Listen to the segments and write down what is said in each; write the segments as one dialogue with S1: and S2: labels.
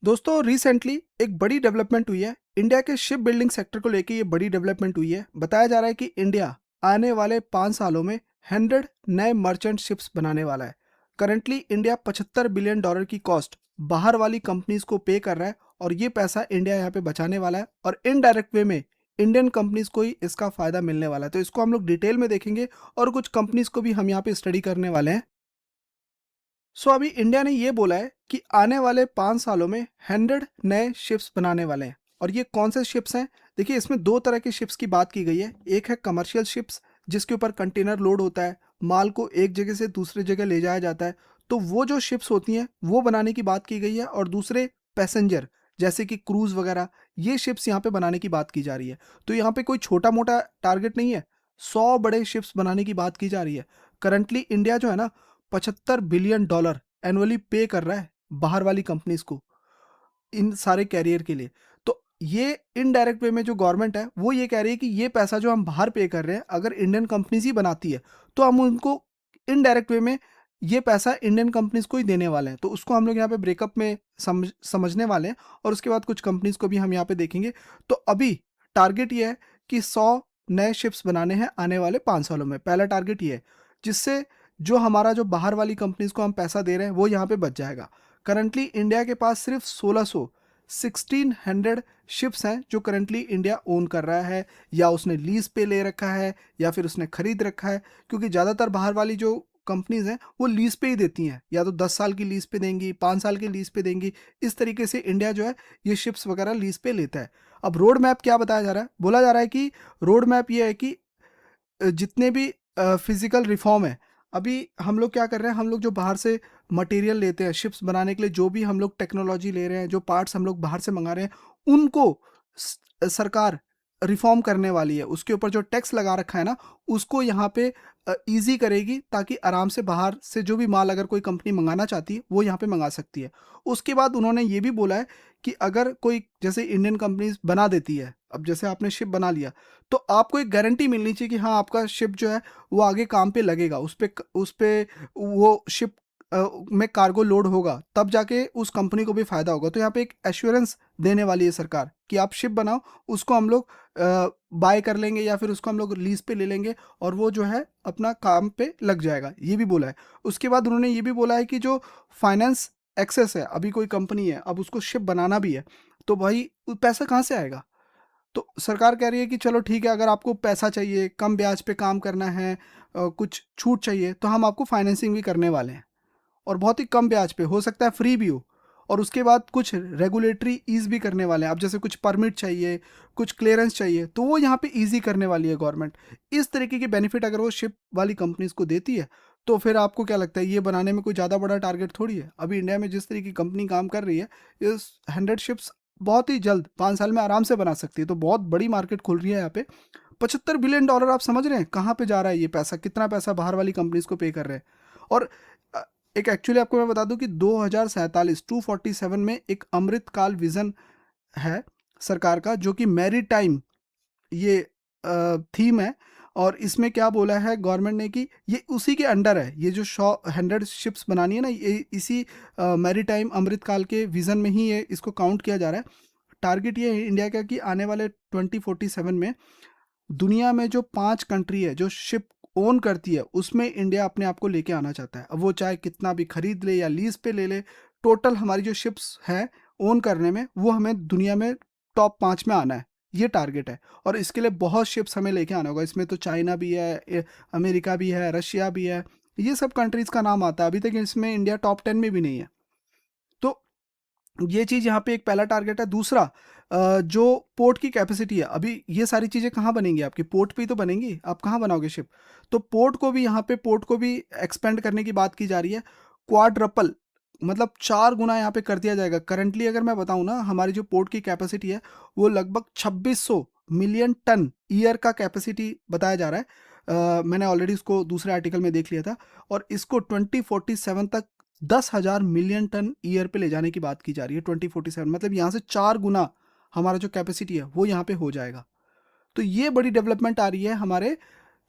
S1: दोस्तों रिसेंटली एक बड़ी डेवलपमेंट हुई है। इंडिया के शिप बिल्डिंग सेक्टर को लेके ये बड़ी डेवलपमेंट हुई है। बताया जा रहा है कि इंडिया आने वाले 5 सालों में 100 नए मर्चेंट शिप्स बनाने वाला है। करंटली इंडिया $75 बिलियन की कॉस्ट बाहर वाली कंपनीज को पे कर रहा है और ये पैसा इंडिया यहाँ पे बचाने वाला है और इनडायरेक्ट वे में इंडियन कंपनीज को ही इसका फायदा मिलने वाला है। तो इसको हम लोग डिटेल में देखेंगे और कुछ कंपनीज को भी हम यहाँ पे स्टडी करने वाले हैं। अभी इंडिया ने ये बोला है कि आने वाले 5 सालों में 100 नए शिप्स बनाने वाले हैं। और ये कौन से शिप्स हैं? देखिए, इसमें दो तरह के शिप्स की बात की गई है। एक है कमर्शियल शिप्स, जिसके ऊपर कंटेनर लोड होता है, माल को एक जगह से दूसरी जगह ले जाया जाता है। तो वो जो शिप्स होती हैं वो बनाने की बात की गई है। और दूसरे पैसेंजर, जैसे कि क्रूज वगैरह, ये शिप्स यहाँ पे बनाने की बात की जा रही है। तो यहाँ पे कोई छोटा मोटा टारगेट नहीं है, 100 बड़े शिप्स बनाने की बात की जा रही है। करंटली इंडिया जो है ना, $75 बिलियन एनुअली पे कर रहा है बाहर वाली कंपनीज को इन सारे कैरियर के लिए। तो ये इनडायरेक्ट वे में जो गवर्नमेंट है वो ये कह रही है कि ये पैसा जो हम बाहर पे कर रहे हैं, अगर इंडियन कंपनीज ही बनाती है तो हम उनको इनडायरेक्ट वे में ये पैसा इंडियन कंपनीज को ही देने वाले हैं। तो उसको हम लोग यहाँ पे ब्रेकअप में समझने वाले हैं और उसके बाद कुछ कंपनीज को भी हम यहाँ पे देखेंगे। तो अभी टारगेट ये है कि 100 नए शिप्स बनाने हैं आने वाले 5 सालों में। पहला टारगेट ये है, जिससे जो हमारा जो बाहर वाली कंपनीज को हम पैसा दे रहे हैं वो यहाँ पे बच जाएगा। करंटली इंडिया के पास सिर्फ 1600 शिप्स हैं जो करंटली इंडिया ओन कर रहा है, या उसने लीज पे ले रखा है या फिर उसने खरीद रखा है। क्योंकि ज़्यादातर बाहर वाली जो कंपनीज हैं वो लीज पे ही देती हैं, या तो 10 साल की लीज पे देंगी, 5 साल की लीज पे देंगी। इस तरीके से इंडिया जो है ये शिप्स वगैरह लीज पे लेता है। अब रोड मैप क्या बताया जा रहा है? बोला जा रहा है कि रोड मैप ये है कि जितने भी फिजिकल रिफॉर्म है, अभी हम लोग क्या कर रहे हैं, हम लोग जो बाहर से मटेरियल लेते हैं शिप्स बनाने के लिए, जो भी हम लोग टेक्नोलॉजी ले रहे हैं, जो पार्ट्स हम लोग बाहर से मंगा रहे हैं, उनको सरकार रिफॉर्म करने वाली है। उसके ऊपर जो टैक्स लगा रखा है ना, उसको यहाँ पे इजी करेगी, ताकि आराम से बाहर से जो भी माल अगर कोई कंपनी मंगाना चाहती है वो यहाँ पे मंगा सकती है। उसके बाद उन्होंने ये भी बोला है कि अगर कोई जैसे इंडियन कंपनीज बना देती है, अब जैसे आपने शिप बना लिया, तो आपको एक गारंटी मिलनी चाहिए कि हाँ, आपका शिप जो है वो आगे काम पे लगेगा, उस पे वो शिप में कार्गो लोड होगा, तब जाके उस कंपनी को भी फायदा होगा। तो यहाँ पे एक एश्योरेंस देने वाली है सरकार कि आप शिप बनाओ, उसको हम लोग बाय कर लेंगे या फिर उसको हम लोग लीज पे ले लेंगे और वो जो है अपना काम पे लग जाएगा, ये भी बोला है। उसके बाद उन्होंने ये भी बोला है कि जो फाइनेंस एक्सेस है, अभी कोई कंपनी है, अब उसको शिप बनाना भी है, तो भाई पैसा कहाँ से आएगा? तो सरकार कह रही है कि चलो ठीक है, अगर आपको पैसा चाहिए, कम ब्याज पे काम करना है, कुछ छूट चाहिए, तो हम आपको फाइनेंसिंग भी करने वाले हैं और बहुत ही कम ब्याज पे, हो सकता है फ्री भी हो। और उसके बाद कुछ रेगुलेटरी ईज भी करने वाले हैं। अब जैसे कुछ परमिट चाहिए, कुछ क्लियरेंस चाहिए, तो वो यहाँ पे ईजी करने वाली है गवर्नमेंट। इस तरीके के बेनिफिट अगर वो शिप वाली कंपनीज को देती है, तो फिर आपको क्या लगता है, ये बनाने में कोई ज़्यादा बड़ा टारगेट थोड़ी है। अभी इंडिया में जिस तरीके की कंपनी काम कर रही है, इस 100 शिप्स बहुत ही जल्द 5 साल में आराम से बना सकती है। तो बहुत बड़ी मार्केट खुल रही है यहाँ पे। $75 बिलियन, आप समझ रहे हैं कहाँ पे जा रहा है ये पैसा? कितना पैसा बाहर वाली कंपनीज को पे कर रहे हैं। और एक एक्चुअली आपको मैं बता दूं कि 2047 247 में एक अमृतकाल विजन है सरकार का, जो कि मैरी टाइम ये थीम है। और इसमें क्या बोला है गवर्नमेंट ने कि ये उसी के अंडर है, ये जो 100 शिप्स बनानी है ना, ये इसी मैरी टाइम अमृतकाल के विजन में ही ये इसको काउंट किया जा रहा है। टारगेट ये है इंडिया का कि आने वाले 2047 में दुनिया में जो 5 कंट्री है जो शिप ओन करती है, उसमें इंडिया अपने आप को लेके आना चाहता है। अब वो चाहे कितना भी खरीद ले या लीज पे ले ले, टोटल हमारी जो शिप्स हैं ओन करने में, वो हमें दुनिया में टॉप 5 में आना है, ये टारगेट है। और इसके लिए बहुत शिप्स हमें लेके आना होगा। इसमें तो चाइना भी है, अमेरिका भी है, रशिया भी है, ये सब कंट्रीज़ का नाम आता है। अभी तक इसमें इंडिया टॉप 10 में भी नहीं है। तो ये चीज़ यहाँ पे एक पहला टारगेट है। दूसरा, जो पोर्ट की कैपेसिटी है, अभी ये सारी चीज़ें कहाँ बनेंगी? आपकी पोर्ट पे ही तो बनेंगी, आप कहाँ बनाओगे शिप? तो पोर्ट को भी यहाँ पे पोर्ट को भी एक्सपेंड करने की बात की जा रही है। क्वाड्रपल, मतलब 4 गुना यहाँ पे कर दिया जाएगा। करंटली अगर मैं बताऊँ ना, हमारी जो पोर्ट की कैपेसिटी है वो लगभग 2600 मिलियन टन ईयर का कैपेसिटी बताया जा रहा है। मैंने ऑलरेडी इसको दूसरे आर्टिकल में देख लिया था। और इसको 2047 तक 10,000 मिलियन टन ईयर पे ले जाने की बात की जा रही है। 2047 मतलब यहाँ से 4 गुना हमारा जो कैपेसिटी है वो यहाँ पे हो जाएगा। तो ये बड़ी डेवलपमेंट आ रही है हमारे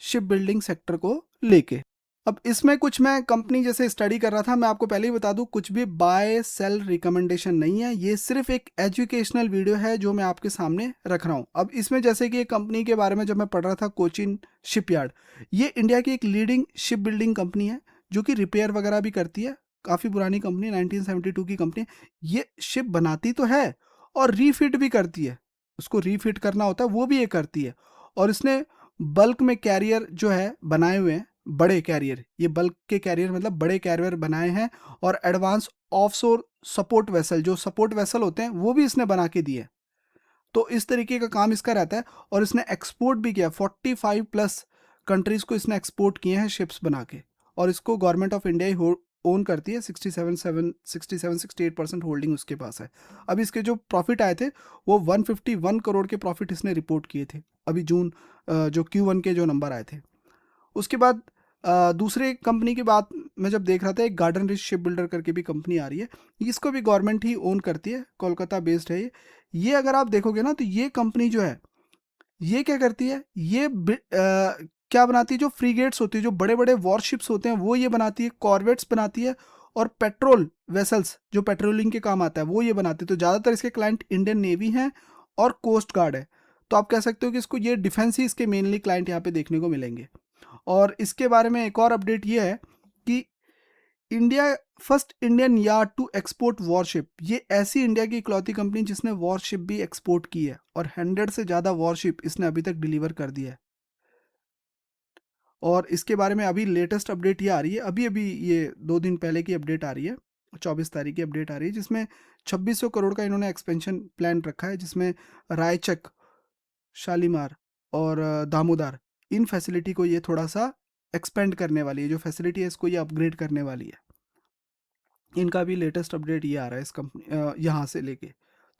S1: शिप बिल्डिंग सेक्टर को लेके। अब इसमें कुछ मैं कंपनी जैसे स्टडी कर रहा था, मैं आपको पहले ही बता दूं, कुछ भी बाय सेल रिकमेंडेशन नहीं है, ये सिर्फ एक एजुकेशनल वीडियो है जो मैं आपके सामने रख रहा हूं। अब इसमें जैसे कि एक कंपनी के बारे में जब मैं पढ़ रहा था, कोचिन शिपयार्ड, ये इंडिया की एक लीडिंग शिप बिल्डिंग कंपनी है जो कि रिपेयर वगैरह भी करती है। काफ़ी पुरानी कंपनी, 1972 की कंपनी। ये शिप बनाती तो है और रीफिट भी करती है, उसको रीफिट करना होता है वो भी ये करती है। और इसने बल्क में कैरियर जो है बनाए हुए हैं, बड़े कैरियर, ये बल्क के कैरियर मतलब बड़े कैरियर बनाए हैं। और एडवांस ऑफशोर सपोर्ट वेसल, जो सपोर्ट वेसल होते हैं वो भी इसने बना के दिए। तो इस तरीके का काम इसका रहता है। और इसने एक्सपोर्ट भी किया, 45 प्लस कंट्रीज को इसने एक्सपोर्ट किए हैं शिप्स बना के। और इसको government of India he own करती है, 67-68% होल्डिंग उसके पास है। अब इसके जो प्रॉफिट आए थे वो 151 करोड़ के प्रॉफिट इसने रिपोर्ट किए थे अभी जून, जो Q1 के जो नंबर आए थे। उसके बाद दूसरे कंपनी की बात मैं जब देख रहा था, एक गार्डन रिच शिप बिल्डर करके भी कंपनी आ रही है, इसको भी गवर्नमेंट ही ओन करती है, कोलकाता बेस्ड है ये अगर आप देखोगे ना तो ये कंपनी जो है ये क्या करती है, ये क्या बनाती है, जो फ्रीगेट्स होती है, जो बड़े बड़े वॉरशिप्स होते हैं वो ये बनाती है, कॉर्वेट्स बनाती है, और पेट्रोल वेसल्स जो पेट्रोलिंग के काम आता है वो ये बनाती है। तो ज़्यादातर इसके क्लाइंट इंडियन नेवी हैं और कोस्ट गार्ड है। तो आप कह सकते हो कि इसको ये डिफेंस ही इसके मेनली क्लाइंट यहाँ पे देखने को मिलेंगे। और इसके बारे में एक और अपडेट ये है कि India first Indian yard to export warship, ये ऐसी इंडिया की इकलौती कंपनी जिसने वॉरशिप भी एक्सपोर्ट की है, और 100 से ज़्यादा वॉरशिप इसने अभी तक डिलीवर कर दिया है। और इसके बारे में अभी लेटेस्ट अपडेट ये आ रही है, अभी अभी ये 2 दिन पहले की अपडेट आ रही है, 24 तारीख की अपडेट आ रही है, जिसमें 2600 करोड़ का इन्होंने एक्सपेंशन प्लान रखा है, जिसमें रायचक, शालीमार और दामोदर, इन फैसिलिटी को ये थोड़ा सा एक्सपेंड करने वाली है, जो फैसिलिटी है इसको ये अपग्रेड करने वाली है। इनका भी लेटेस्ट अपडेट ये आ रहा है इस कंपनी यहाँ से लेके।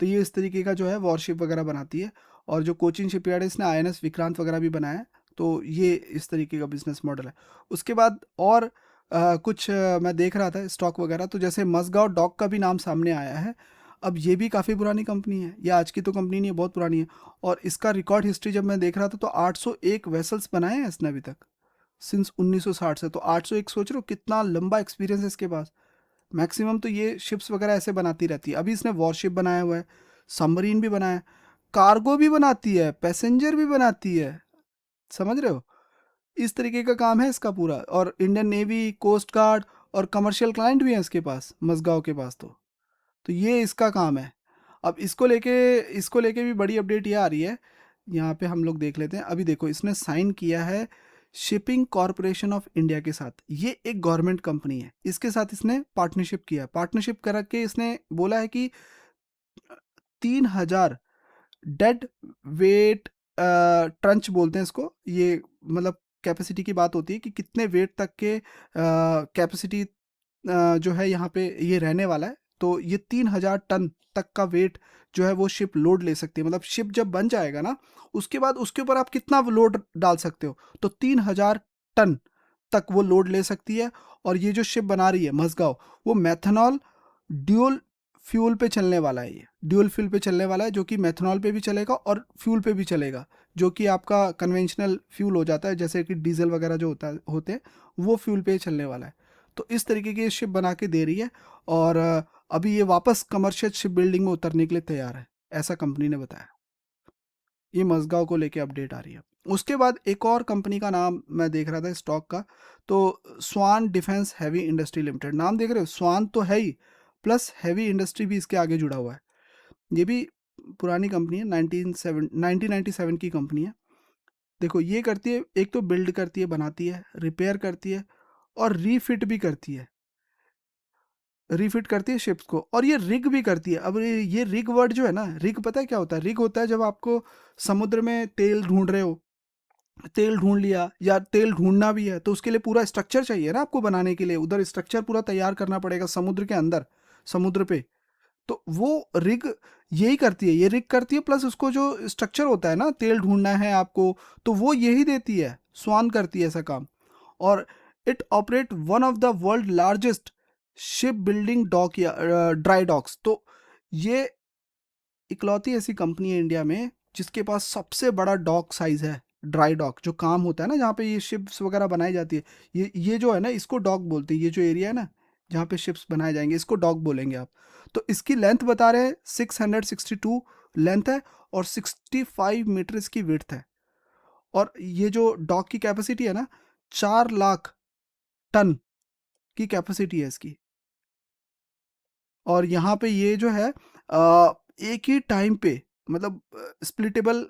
S1: तो ये इस तरीके का जो है वॉरशिप वगैरह बनाती है। और जो कोचिन शिपयार्ड है इसने INS विक्रांत वगैरह भी बनाया है। तो ये इस तरीके का बिजनेस मॉडल है। उसके बाद और कुछ मैं देख रहा था स्टॉक वगैरह, तो जैसे मसगांव डॉक का भी नाम सामने आया है। अब ये भी काफ़ी पुरानी कंपनी है, ये आज की तो कंपनी नहीं है, बहुत पुरानी है। और इसका रिकॉर्ड हिस्ट्री जब मैं देख रहा था तो 801 वेसल्स बनाए हैं इसने अभी तक, सिंस 1960 से। तो 801, सोच रहे हो कितना लंबा एक्सपीरियंस है इसके पास। मैक्सिमम तो ये शिप्स वगैरह ऐसे बनाती रहती है। अभी इसने वॉरशिप बनाया हुआ है, सबमरीन भी बनाया है, कार्गो भी बनाती है, पैसेंजर भी बनाती है, समझ रहे हो। इस तरीके का काम है इसका पूरा। और इंडियन नेवी, कोस्ट गार्ड और कमर्शियल क्लाइंट भी हैं इसके पास, मसगांव के पास। तो ये इसका काम है। अब इसको लेके भी बड़ी अपडेट ये आ रही है, यहाँ पे हम लोग देख लेते हैं। अभी देखो इसने साइन किया है शिपिंग कॉरपोरेशन ऑफ इंडिया के साथ, ये एक गवर्नमेंट कंपनी है, इसके साथ इसने पार्टनरशिप किया। पार्टनरशिप करके इसने बोला है कि 3,000 डेड वेट ट्रंच बोलते हैं इसको, ये मतलब कैपेसिटी की बात होती है कि कितने वेट तक के कैपेसिटी जो है यहाँ पे ये रहने वाला है। तो ये 3,000 टन तक का वेट जो है वो शिप लोड ले सकती है। मतलब शिप जब बन जाएगा ना, उसके बाद उसके ऊपर आप कितना लोड डाल सकते हो, तो 3,000 टन तक वो लोड ले सकती है। और ये जो शिप बना रही है मसगांव, वो मैथनॉल ड्यूल फ्यूल पे चलने वाला है। ये ड्यूल फ्यूल पे चलने वाला है, जो कि मैथनॉल पे भी चलेगा और फ्यूल पे भी चलेगा, जो कि आपका कन्वेंशनल फ्यूल हो जाता है, जैसे कि डीजल वगैरह जो होते हैं वो फ्यूल पे चलने वाला है। तो इस तरीके की शिप बना के दे रही है। और अभी ये वापस कमर्शियल शिप बिल्डिंग में उतरने के लिए तैयार है, ऐसा कंपनी ने बताया। ये मसगांव को लेके अपडेट आ रही है। उसके बाद एक और कंपनी का नाम मैं देख रहा था स्टॉक का, तो स्वान डिफेंस हैवी इंडस्ट्री लिमिटेड, नाम देख रहे हो, स्वान तो है ही, प्लस हैवी इंडस्ट्री भी इसके आगे जुड़ा हुआ है। ये भी पुरानी कंपनी है, 1997 की कंपनी है। देखो ये करती है, एक तो बिल्ड करती है, बनाती है, रिपेयर करती है, और रीफिट भी करती है, रीफिट करती है शिप्स को, और ये रिग भी करती है। अब ये रिग वर्ड जो है ना, रिग पता है क्या होता है? रिग होता है जब आपको समुद्र में तेल ढूंढ रहे हो, तेल ढूंढ लिया या तेल ढूंढना भी है, तो उसके लिए पूरा स्ट्रक्चर चाहिए ना आपको बनाने के लिए, उधर स्ट्रक्चर पूरा तैयार करना पड़ेगा समुद्र के अंदर, समुद्र पे। तो वो रिग यही करती है, ये रिग करती है, प्लस उसको जो स्ट्रक्चर होता है ना, तेल ढूंढना है आपको, तो वो यही देती है, स्वान करती है ऐसा काम। और it operate one of the world largest ship building dock या ड्राई डॉक्स। तो ये इकलौती ऐसी कंपनी है इंडिया में जिसके पास सबसे बड़ा डॉक साइज है, ड्राई डॉक जो काम होता है ना, जहाँ पे ये शिप्स वगैरह बनाई जाती है, ये जो है ना, इसको डॉक बोलते हैं। ये जो एरिया है ना जहाँ पे शिप्स बनाए जाएंगे, इसको डॉक बोलेंगे आप। तो इसकी लेंथ बता रहे हैं 662 लेंथ है, और 65 मीटर इसकी विड्थ है। और ये जो डॉक की कैपेसिटी है ना, 4 लाख टन की कैपेसिटी है इसकी। और यहाँ पे ये जो है एक ही टाइम पे मतलब स्प्लिटेबल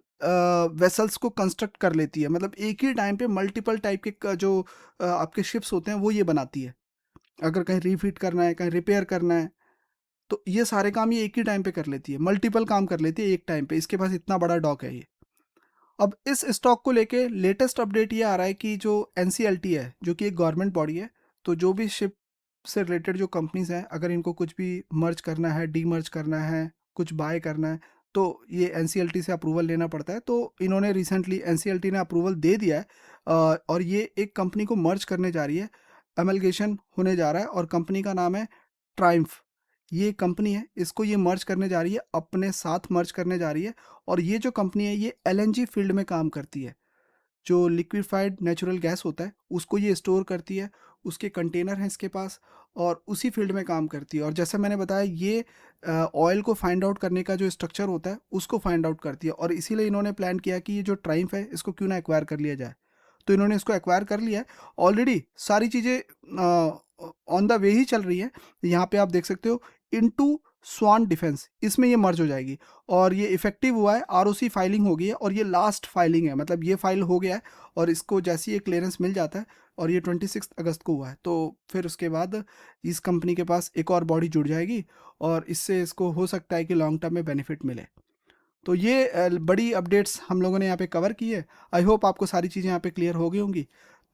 S1: वेसल्स को कंस्ट्रक्ट कर लेती है। मतलब एक ही टाइम पे मल्टीपल टाइप के जो आपके शिप्स होते हैं वो ये बनाती है। अगर कहीं रीफिट करना है, कहीं रिपेयर करना है, तो ये सारे काम ये एक ही टाइम पे कर लेती है, मल्टीपल काम कर लेती है एक टाइम पे। इसके पास इतना बड़ा डॉक है ये। अब इस स्टॉक को लेके लेटेस्ट अपडेट ये आ रहा है कि जो एनसीएलटी है, जो कि एक गवर्नमेंट बॉडी है, तो जो भी शिप से रिलेटेड जो कंपनीज हैं, अगर इनको कुछ भी मर्ज करना है, डीमर्ज करना है, कुछ बाय करना है, तो ये एनसीएलटी से अप्रूवल लेना पड़ता है। तो इन्होंने रिसेंटली एनसीएलटी ने अप्रूवल दे दिया है, और ये एक कंपनी को मर्ज करने जा रही है, एमलगेशन होने जा रहा है, और कंपनी का नाम है ट्राइम्फ। ये कंपनी है, इसको ये मर्ज करने जा रही है, अपने साथ मर्ज करने जा रही है। और ये जो कंपनी है ये एलएनजी फील्ड में काम करती है। जो लिक्विफाइड नेचुरल गैस होता है उसको ये स्टोर करती है, उसके कंटेनर हैं इसके पास, और उसी फील्ड में काम करती है। और जैसे मैंने बताया, ये ऑयल को फाइंड आउट करने का जो स्ट्रक्चर होता है उसको फाइंड आउट करती है। और इसीलिए इन्होंने प्लान किया कि ये जो ट्राइम्फ है इसको क्यों ना एक्वायर कर लिया जाए। तो इन्होंने इसको एक्वायर कर लिया है। ऑलरेडी सारी चीज़ें ऑन द वे ही चल रही है। यहाँ पे आप देख सकते हो, इनटू स्वान डिफेंस, इसमें ये मर्ज हो जाएगी। और ये इफेक्टिव हुआ है, आरओसी फाइलिंग हो गई है, और ये लास्ट फाइलिंग है, मतलब ये फाइल हो गया है। और इसको जैसे ही ये क्लियरेंस मिल जाता है, और ये 26 अगस्त को हुआ है, तो फिर उसके बाद इस कंपनी के पास एक और बॉडी जुड़ जाएगी, और इससे इसको हो सकता है कि लॉन्ग टर्म में बेनिफिट मिले। तो ये बड़ी अपडेट्स हम लोगों ने यहाँ पे कवर की है। आई होप आपको सारी चीज़ें यहाँ पे क्लियर हो गई होंगी।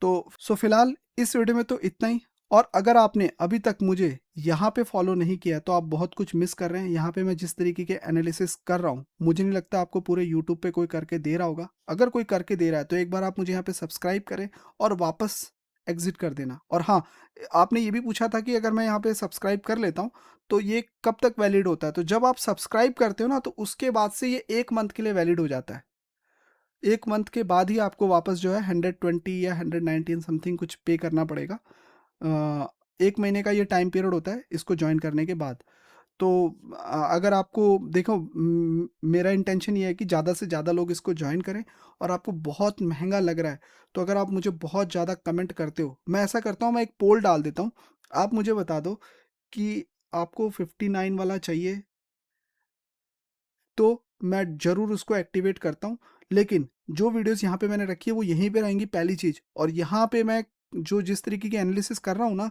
S1: तो फिलहाल इस वीडियो में तो इतना ही। और अगर आपने अभी तक मुझे यहाँ पे फॉलो नहीं किया है, तो आप बहुत कुछ मिस कर रहे हैं। यहाँ पे मैं जिस तरीके के एनालिसिस कर रहा हूँ, मुझे नहीं लगता आपको पूरे यूट्यूब पे कोई करके दे रहा होगा। अगर कोई करके दे रहा है तो एक बार आप मुझे यहाँ पे सब्सक्राइब करें, और वापस एग्जिट कर देना। और हाँ, आपने ये भी पूछा था कि अगर मैं यहाँ पे सब्सक्राइब कर लेता हूँ तो ये कब तक वैलिड होता है। तो जब आप सब्सक्राइब करते हो ना, तो उसके बाद से ये 1 मंथ के लिए वैलिड हो जाता है। 1 मंथ के बाद ही आपको वापस जो है 120 या 119 समथिंग कुछ पे करना पड़ेगा। 1 महीने का ये टाइम पीरियड होता है इसको ज्वाइन करने के बाद। तो अगर आपको देखो, मेरा इंटेंशन ये है कि ज़्यादा से ज़्यादा लोग इसको ज्वाइन करें। और आपको बहुत महंगा लग रहा है, तो अगर आप मुझे बहुत ज़्यादा कमेंट करते हो, मैं ऐसा करता हूँ, मैं एक पोल डाल देता हूँ। आप मुझे बता दो कि आपको 59 वाला चाहिए, तो मैं ज़रूर उसको एक्टिवेट करता हूँ। लेकिन जो वीडियोस यहाँ पे मैंने रखी है वो यहीं पे रहेंगी पहली चीज़। और यहाँ पे मैं जो जिस तरीके की एनालिसिस कर रहा हूँ ना,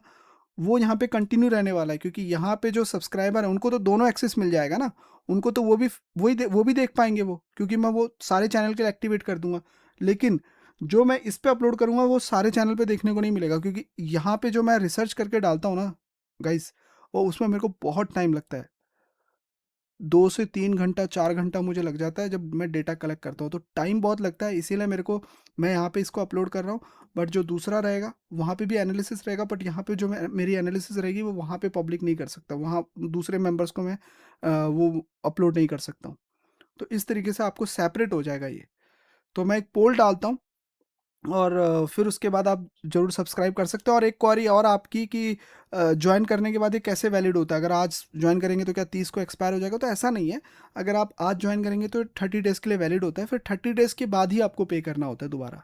S1: वो यहाँ पे कंटिन्यू रहने वाला है। क्योंकि यहाँ पे जो सब्सक्राइबर है उनको तो दोनों एक्सेस मिल जाएगा ना। उनको तो वो भी देख पाएंगे वो, क्योंकि मैं वो सारे चैनल के लिए एक्टिवेट कर दूंगा। लेकिन जो मैं इस पे अपलोड करूँगा वो सारे चैनल पे देखने को नहीं मिलेगा। क्योंकि यहाँ पे जो मैं रिसर्च करके डालता हूँ ना गाइस, वो उसमें मेरे को बहुत टाइम लगता है। 2 से 3 घंटा 4 घंटा मुझे लग जाता है जब मैं डेटा कलेक्ट करता हूँ। तो टाइम बहुत लगता है, इसीलिए मेरे को, मैं यहाँ पे इसको अपलोड कर रहा हूँ। बट जो दूसरा रहेगा वहाँ पे भी एनालिसिस रहेगा, बट यहाँ पे जो मेरी एनालिसिस रहेगी वो वहाँ पे पब्लिक नहीं कर सकता। वहाँ दूसरे मेंबर्स को मैं वो अपलोड नहीं कर सकता हूँ। तो इस तरीके से आपको सेपरेट हो जाएगा ये। तो मैं एक पोल डालता हूँ, और फिर उसके बाद आप ज़रूर सब्सक्राइब कर सकते हो। और एक क्वेरी और आपकी कि ज्वाइन करने के बाद ये कैसे वैलिड होता है। अगर आज ज्वाइन करेंगे तो क्या 30 को एक्सपायर हो जाएगा? तो ऐसा नहीं है। अगर आप आज ज्वाइन करेंगे तो 30 डेज़ के लिए वैलिड होता है, फिर 30 डेज़ के बाद ही आपको पे करना होता है दोबारा।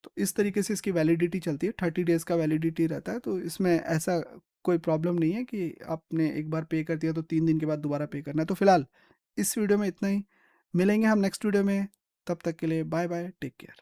S1: तो इस तरीके से इसकी वैलिडिटी चलती है, 30 डेज़ का वैलिडिटी रहता है। तो इसमें ऐसा कोई प्रॉब्लम नहीं है कि आपने एक बार पे कर दिया तो 3 दिन के बाद दोबारा पे करना है। तो फिलहाल इस वीडियो में इतना ही। मिलेंगे हम नेक्स्ट वीडियो में, तब तक के लिए बाय बाय, टेक केयर।